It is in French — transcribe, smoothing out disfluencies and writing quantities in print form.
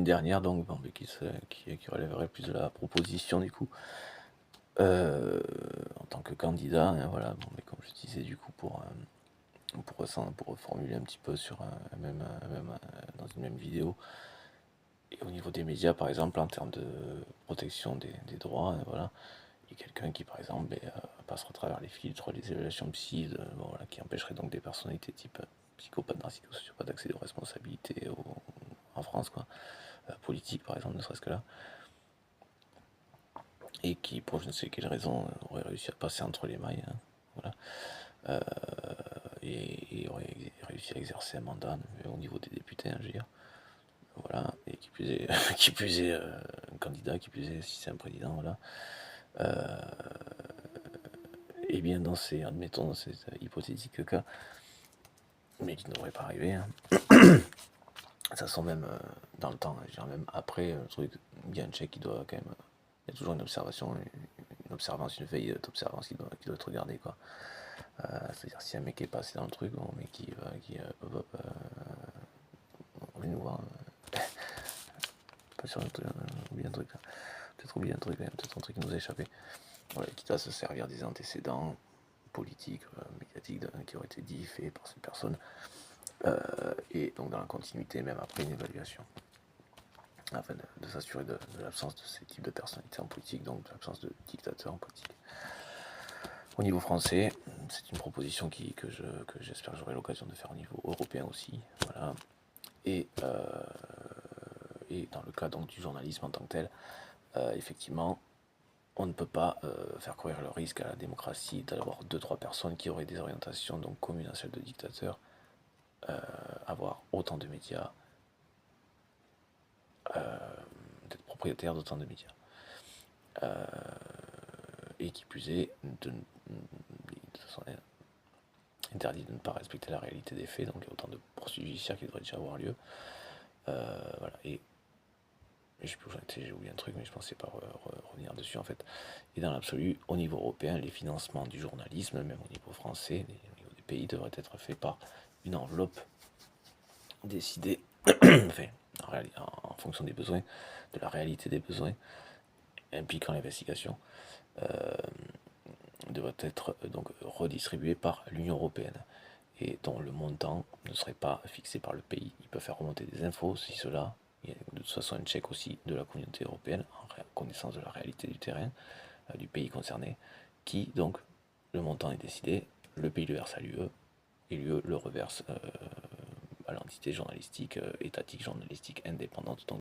une dernière, donc bon, mais qui relèverait plus de la proposition du coup, en tant que candidat, hein, voilà, bon, mais comme je disais du coup pour reformuler un petit peu sur dans une même vidéo, et au niveau des médias par exemple, en termes de protection des droits, hein, voilà, il y a quelqu'un qui par exemple passerait à travers les filtres, les évaluations psy, bon, voilà, qui empêcherait donc des personnalités type psychopathe, narcissique, d'accéder aux responsabilités en France, quoi, politique par exemple, ne serait-ce que là, et qui, pour je ne sais quelle raison, aurait réussi à passer entre les mailles, hein, voilà, et aurait réussi à exercer un mandat au niveau des députés, hein, je veux dire, voilà, et qui plus est, qui plus est un candidat, qui plus est, si c'est un président, voilà, et bien admettons dans ces hypothétiques cas, mais qui ne devrait pas arriver, hein. Ça sent même dans le temps, je veux dire, même après le truc, il y a un check qui doit quand même, il y a toujours une observation, une observance, une veille d'observance qui doit être regardée, quoi. C'est-à-dire si un mec est passé dans le truc, bon, mais on vient nous voir, pas sûr, oublié un truc, là. Peut-être oublié un truc, peut-être un truc qui nous a échappé. Voilà, quitte à se servir des antécédents politiques, médiatiques, qui auraient été dits, faits par cette personne, et donc dans la continuité, même après une évaluation, afin de s'assurer de l'absence de ces types de personnalités en politique, donc de l'absence de dictateurs en politique. Au niveau français, c'est une proposition que j'espère que j'aurai l'occasion de faire au niveau européen aussi, voilà. Et dans le cas donc du journalisme en tant que tel, effectivement, on ne peut pas faire courir le risque à la démocratie d'avoir 2-3 personnes qui auraient des orientations donc communes à celles de dictateurs, avoir autant de médias, d'être propriétaire d'autant de médias. Et qui plus est, de façon interdit de ne pas respecter la réalité des faits, donc il y a autant de poursuites judiciaires qui devraient déjà avoir lieu. Voilà, et je sais plus où j'en étais, j'ai oublié un truc, mais je pensais pas revenir dessus en fait. Et dans l'absolu, au niveau européen, les financements du journalisme, même au niveau français, au niveau des pays, devraient être faits par une enveloppe décidée, enfin, en fonction des besoins, de la réalité des besoins, impliquant l'investigation, devrait être donc redistribué par l'Union européenne, et dont le montant ne serait pas fixé par le pays. Il peut faire remonter des infos si cela. Il y a de toute façon un check aussi de la communauté européenne en connaissance de la réalité du terrain, du pays concerné, qui donc le montant est décidé, le pays le verse à l'UE, et l'UE le reverse à l'entité journalistique, étatique journalistique indépendante. Donc